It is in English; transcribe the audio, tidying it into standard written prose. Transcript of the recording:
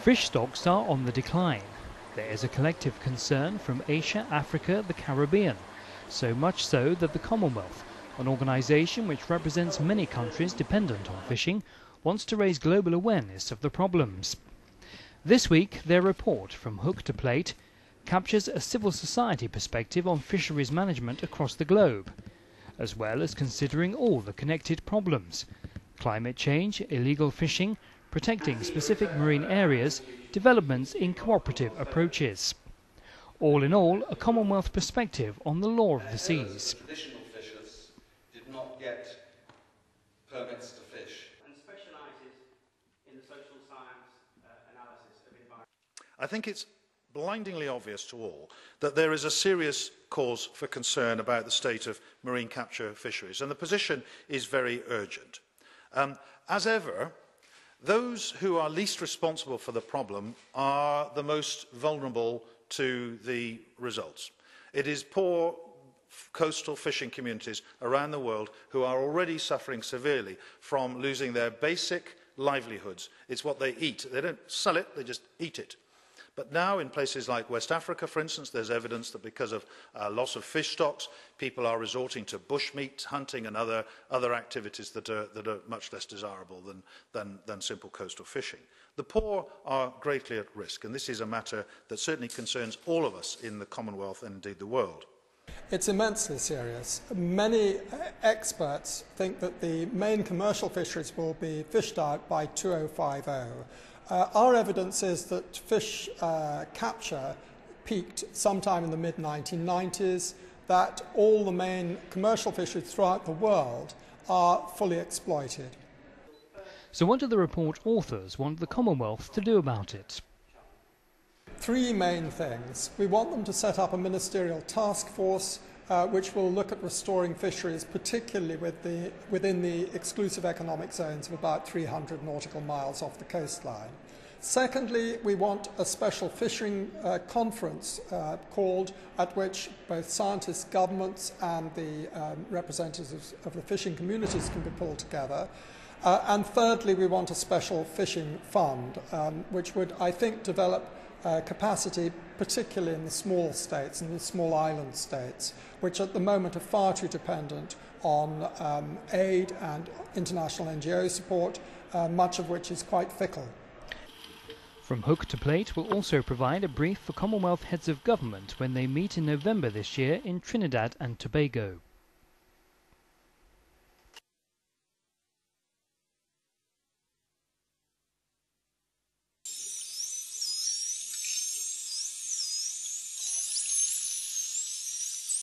Fish stocks are on the decline. There is a collective concern from Asia, Africa, the Caribbean. So much so that the Commonwealth, an organisation which represents many countries dependent on fishing, wants to raise global awareness of the problems. This week, their report, From Hook to Plate, captures a civil society perspective on fisheries management across the globe, as well as considering all the connected problems: climate change, illegal fishing, protecting specific marine areas, developments in cooperative approaches. All in all, a Commonwealth perspective on the law of the seas. Traditional fishers did not get permits to fish. And specialises in the social science analysis of environment. I think it's blindingly obvious to all that there is a serious cause for concern about the state of marine capture fisheries, and the position is very urgent. As ever, those who are least responsible for the problem are the most vulnerable to the results. It is poor coastal fishing communities around the world who are already suffering severely from losing their basic livelihoods. It's what they eat. They don't sell it, they just eat it. But now in places like West Africa, for instance, there's evidence that because of loss of fish stocks, people are resorting to bushmeat hunting and other activities that are much less desirable than simple coastal fishing. The poor are greatly at risk, and this is a matter that certainly concerns all of us in the Commonwealth and indeed the world. It's immensely serious. Many experts think that the main commercial fisheries will be fished out by 2050. Our evidence is that fish capture peaked sometime in the mid-1990s, that all the main commercial fisheries throughout the world are fully exploited. So what do the report authors want the Commonwealth to do about it? Three main things. We want them to set up a ministerial task force which will look at restoring fisheries, particularly within the exclusive economic zones of about 300 nautical miles off the coastline. Secondly, we want a special fishing conference called, at which both scientists, governments and the representatives of the fishing communities can be pulled together. And thirdly, we want a special fishing fund, which would, I think, develop capacity, particularly in the small states and the small island states, which at the moment are far too dependent on aid and international NGO support, much of which is quite fickle. From Hook to Plate will also provide a brief for Commonwealth heads of government when they meet in November this year in Trinidad and Tobago.